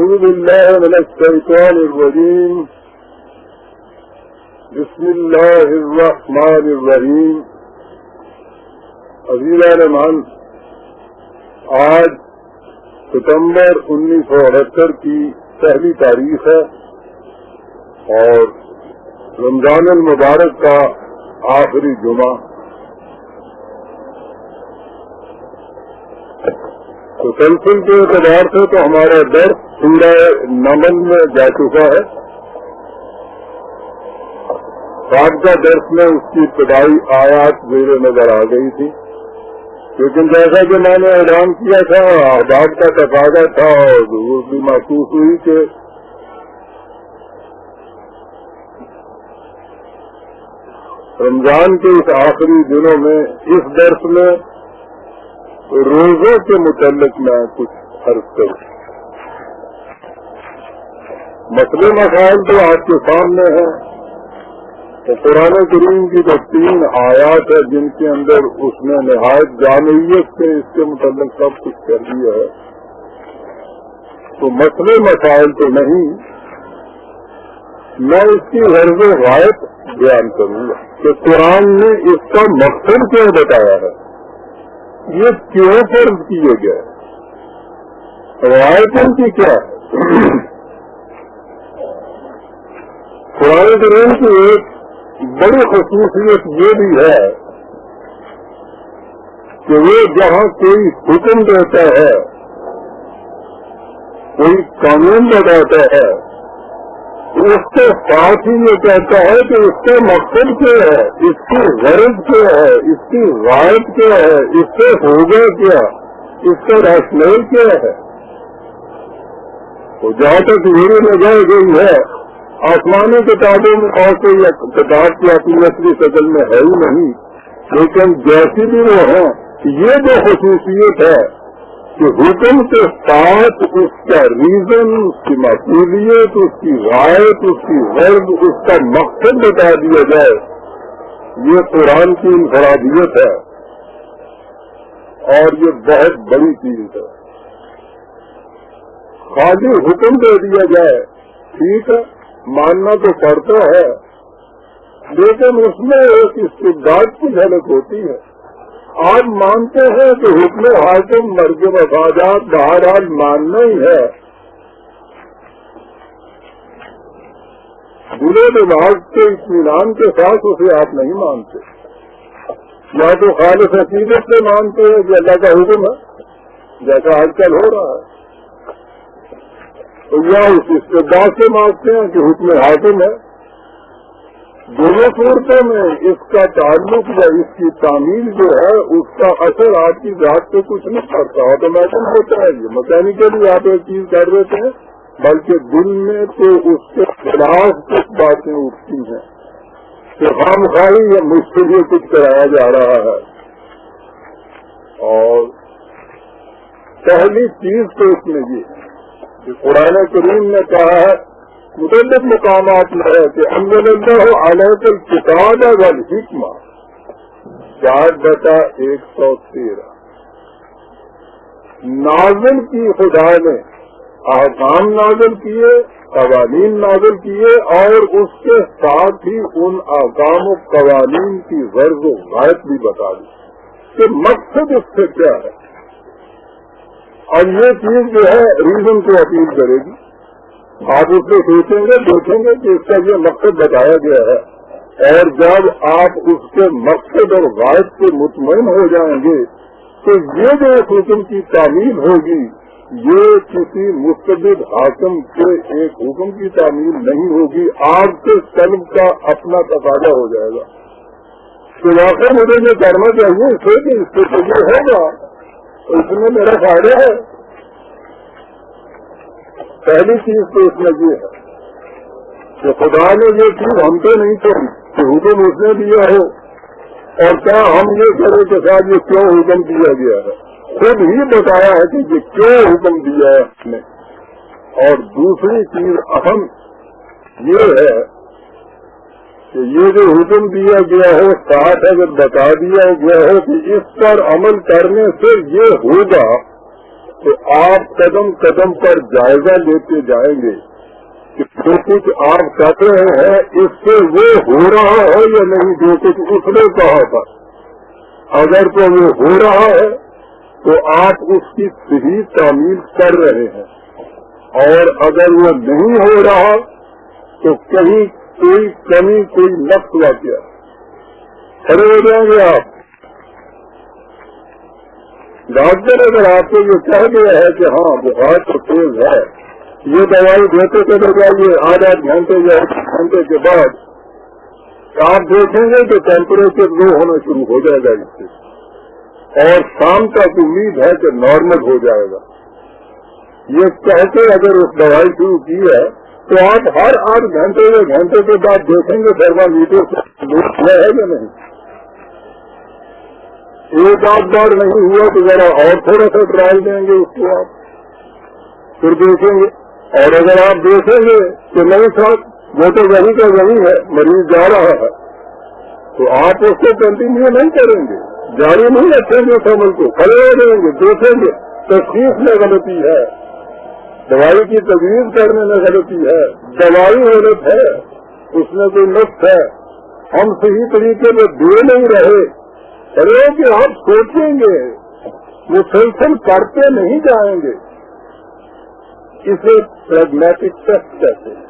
أعوذ بالله من الشيطان الرجيم. بسم الله الرحمن الرحیم. عزیزان مان، آج ستمبر 1978 کی پہلی تاریخ ہے اور رمضان المبارک کا آخری جمعہ. تسلسل کے اعتبار سے تو ہمارا درس سورہ نمل میں جا چکا ہے. سابقہ درس میں اس کی ابتدائی آیات زیر نظر آ گئی تھی، لیکن جیسا کہ میں نے اعلان کیا تھا، آداب کا تقاضا تھا اور ضرورت بھی محسوس ہوئی کہ رمضان کے اس آخری دنوں میں اس درس میں روزوں کے متعلق میں کچھ عرض کروں. مسئلے مسائل تو آپ کے سامنے ہیں. تو قرآن کریم کی جو 3 آیات ہے جن کے اندر اس نے نہایت جامعیت سے اس کے متعلق سب کچھ کر دیا ہے، تو مسئلے مسائل تو نہیں، میں اس کی غرض و غایت بیان کروں گا کہ قرآن نے اس کا مقصد کیوں بتایا ہے، یہ کیوں فرض کیے گئے، روایت ان کی کیا ہے. قرآن کریم کی ایک بڑی خصوصیت یہ بھی ہے کہ وہ جہاں کوئی حکم دیتا ہے، کوئی قانون بتاتا ہے، اس کے ساتھ ہی یہ کہتا ہے کہ اس کا مقصد کیا ہے، اس کی غرض کیا ہے، اس کی غایت کیا ہے، اس سے ہوگا کیا، اس کا راشنل کیا ہے. تو جہاں تک میری نظر گئی ہے، آسمانی کتابوں میں اور کوئی کتاب کی اپنی اصلی شکل میں ہے ہی نہیں، لیکن جیسی بھی وہ ہیں، یہ جو خصوصیت ہے کہ حکم کے ساتھ اس کا ریزن، اس کی مقصودیت، اس کی غایت، اس کی غرض، اس کا مقصد بتا دیا جائے، یہ قرآن کی انفرادیت ہے اور یہ بہت بڑی چیز ہے. خالی حکم دے دیا جائے ٹھیک ہے، ماننا تو پڑتا ہے، لیکن اس میں ایک استبداد کی جھلک ہوتی ہے. آج مانتے ہیں کہ حکم حاکم مرگ مفادات بہرحال ماننا ہی ہے، برے دماغ کے اطمینان کے ساتھ اسے آپ نہیں مانتے. یا تو خالص عقیدت سے مانتے ہیں کہ اللہ کا حکم ہے جیسا آج کل ہو رہا ہے، یا اس استبداد سے مانتے ہیں کہ حکم حاکم ہے. دونوں صورتوں میں اس کا تعلق یا اس کی تعمیل جو ہے اس کا اثر آپ کی ذات پہ کچھ نہیں پڑتا، آٹومیٹک ہوتا ہے. یہ مکینیکلی آپ ایک چیز کر دیتے ہیں، بلکہ دل میں تو اس کے خلاف کچھ باتیں اٹھتی ہیں کہ خام خواہی یا مجھ سے یہ کچھ کرایا جا رہا ہے. اور پہلی چیز تو اس میں یہ کہ قرآن کریم نے کہا ہے متعدد مقامات میں ہے کہ انزل اللہ علیہ الکتاب والحکمہ 4/113 نازل کی خدا نے، احکام نازل کیے، قوانین نازل کیے اور اس کے ساتھ ہی ان احکام و قوانین کی غرض و غایت بھی بتا دی کہ مقصد اس سے کیا ہے. اور یہ چیز جو ہے ریزن کو اپیل کرے گی. آپ اس میں سوچیں گے، دیکھیں گے کہ اس کا یہ مقصد بتایا گیا ہے، اور جب آپ اس کے مقصد اور غایت سے مطمئن ہو جائیں گے تو یہ جو حکم کی تعمیل ہوگی یہ کسی مستبد حاکم کے ایک حکم کی تعمیل نہیں ہوگی، آپ کے قلب کا اپنا تقاضا ہو جائے گا کہ واقعی مجھے یہ کرنا چاہیے، اس سے کہ اس سے یہ ہوگا تو اس میں میرا فائدہ ہے. پہلی چیز تو اس میں یہ ہے کہ خدا نے یہ چیز ہم سے نہیں کری کہ حکم اس نے دیا ہو، اور کیا ہم یہ کریں کہ صاحب یہ کیوں حکم دیا گیا ہے، خود ہی بتایا ہے کہ یہ کیوں حکم دیا ہے اس نے. اور دوسری چیز اہم یہ ہے کہ یہ جو حکم دیا گیا ہے ساتھ اگر بتا دیا گیا ہے کہ اس پر عمل کرنے سے یہ ہوگا، تو آپ قدم قدم پر جائزہ لیتے جائیں گے کہ جو کچھ آپ کہتے ہیں اس سے وہ ہو رہا ہے یا نہیں جو کچھ اس نے کہا تھا. اگر تو وہ ہو رہا ہے تو آپ اس کی صحیح تعمیل کر رہے ہیں، اور اگر وہ نہیں ہو رہا تو کہیں کوئی کمی کوئی نقص واقعہ. کھڑے ہو جائیں گے آپ. ڈاکٹر اگر آپ کو یہ کہہ گیا ہے کہ ہاں بخار تو تیز ہے، یہ دوائی دیتے چلے جائیے، آدھا گھنٹے یا 1 گھنٹے کے بعد آپ دیکھیں گے کہ ٹیمپریچر لو ہونا شروع ہو جائے گا اس سے، اور شام تک امید ہے کہ نارمل ہو جائے گا. یہ کہہ کے اگر اس دوائی شروع کی ہے تو آپ ہر 8 گھنٹے یا گھنٹے کے بعد دیکھیں گے تھرمامیٹر سے لو ہے یا نہیں. ایک آدھ بار نہیں ہوا تو ذرا اور تھوڑا سا ٹرائل دیں گے اس کو آپ، پھر دیکھیں گے. اور اگر آپ دیکھیں گے کہ نہیں صاحب وہ تو وہی کا وہی ہے، مریض جا رہا ہے، تو آپ اس کو کنٹینیو نہیں کریں گے، جاری نہیں رکھیں گے اس عمل کو. کھڑے ہو جائیں گے، دیکھیں گے تشخیص میں غلطی ہے، دوائی کی تجویز کرنے میں غلطی ہے، دوائی غلط ہے، اس میں کوئی نقص ہے، ہم صحیح طریقے میں دے نہیں رہے. ارے کہ آپ سوچیں گے، مسلسل کرتے نہیں جائیں گے. اسے پریگمیٹک ٹیسٹ کہتے ہیں،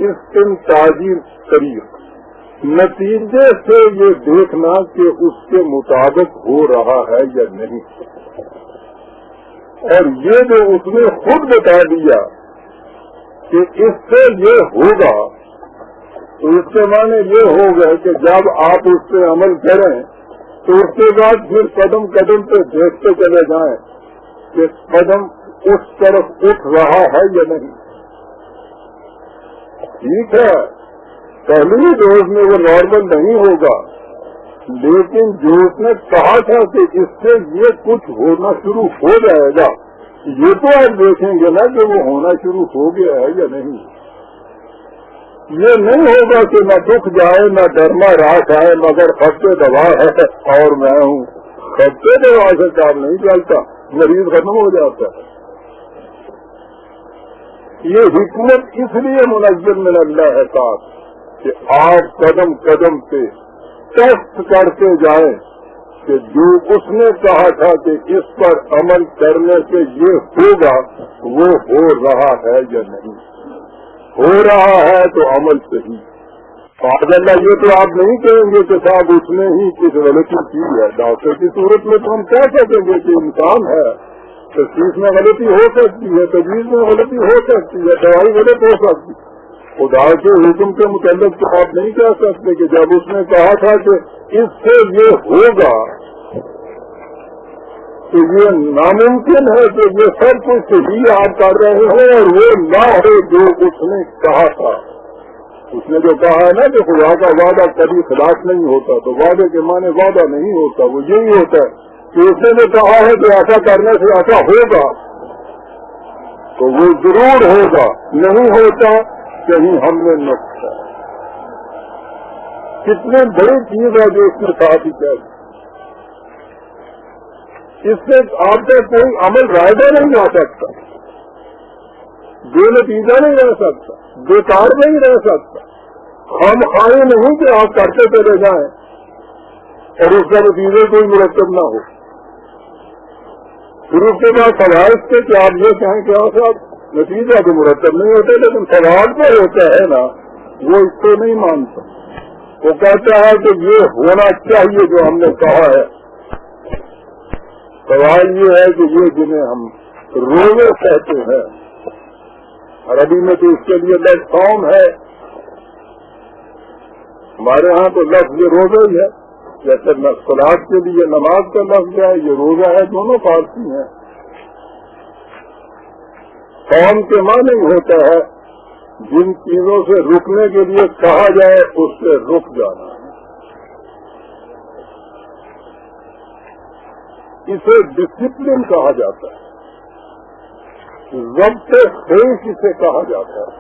استنتاجی طریق، نتیجے سے یہ دیکھنا کہ اس کے مطابق ہو رہا ہے یا نہیں. اور یہ جو اس نے خود بتا دیا کہ اس سے یہ ہوگا، تو اس کے معنی یہ ہو گئے کہ جب آپ اس پہ عمل کریں تو اس کے بعد پھر قدم قدم پہ دیکھتے چلے جائیں کہ قدم اس طرف اٹھ رہا ہے یا نہیں. ٹھیک ہے، پہلی ڈوز میں وہ نارمل نہیں ہوگا، لیکن جو اس نے کہا تھا کہ اس سے یہ کچھ ہونا شروع ہو جائے گا، یہ تو آپ دیکھیں گے نا کہ وہ ہونا شروع ہو گیا ہے یا نہیں. یہ نہیں ہوگا کہ نہ دکھ جائے نہ ڈرنا راس آئے مگر خطے دوا ہے اور میں ہوں. خطے دوا سے کام نہیں چلتا، مریض ختم ہو جاتا ہے. یہ حکمت اس لیے منزل من اللہ ہے صاحب کہ آپ قدم قدم پہ ٹیسٹ کرتے جائیں کہ جو اس نے کہا تھا کہ اس پر عمل کرنے سے یہ ہوگا وہ ہو رہا ہے یا نہیں. ہو رہا ہے تو عمل صحیح. اللہ یہ تو آپ نہیں کہیں گے کہ صاحب اس نے ہی کچھ غلطی کی ہے. ڈاکٹر کی صورت میں تو ہم کہہ سکیں گے کہ انسان ہے، تشخیص میں غلطی ہو سکتی ہے، تجویز میں غلطی ہو سکتی ہے، دوائی غلط ہو سکتی ہے. خدا کے حکم کے متعلق تو آپ نہیں کہہ سکتے کہ جب اس نے کہا تھا کہ اس سے یہ ہوگا تو یہ ناممکن ہے کہ یہ سب کچھ ہی آپ کر رہے ہوں اور وہ نہ ہو جو اس نے کہا تھا. اس نے جو کہا ہے نا کہ خدا کا وعدہ کبھی خلاف نہیں ہوتا، تو وعدے کے معنی وعدہ نہیں ہوتا، وہ یہی ہوتا ہے کہ اس نے جو کہا ہے کہ ایسا کرنے سے ایسا ہوگا تو وہ ضرور ہوگا. نہیں ہوتا کہیں ہم نے نقص ہے. کتنی بڑی چیز ہے جو اس نے ساتھ ہی کہہ دی. اس سے آپ کا کوئی عمل رائدہ نہیں آ سکتا، بے نتیجہ نہیں رہ سکتا، بیکار نہیں رہ سکتا. ہم خواہی نہیں کہ آپ کرتے چلے جائیں اور اس کا نتیجے کوئی مرتب نہ ہو. پھر اس کے بعد سوال سے کہ آپ یہ کہیں کہ صاحب نتیجہ تو مرتب نہیں ہوتے، لیکن سوال جو ہوتا ہے نا وہ اس کو نہیں مانتا. وہ کہتا ہے کہ یہ ہونا چاہیے جو ہم نے کہا ہے. سوال یہ ہے کہ یہ جنہیں ہم روزے کہتے ہیں، عربی میں تو اس کے لیے لفظ قوم ہے، ہمارے ہاں تو لفظ یہ روزہ ہی ہے. جیسے صلاۃ کے لیے نماز کا لفظ ہے، یہ روزہ ہے، دونوں فارسی ہیں. قوم کے معنی ہوتا ہے جن چیزوں سے رکنے کے لیے کہا جائے اس سے رک جانا. اسے ڈسپلن کہا جاتا ہے، ضبط خیش اسے کہا جاتا ہے.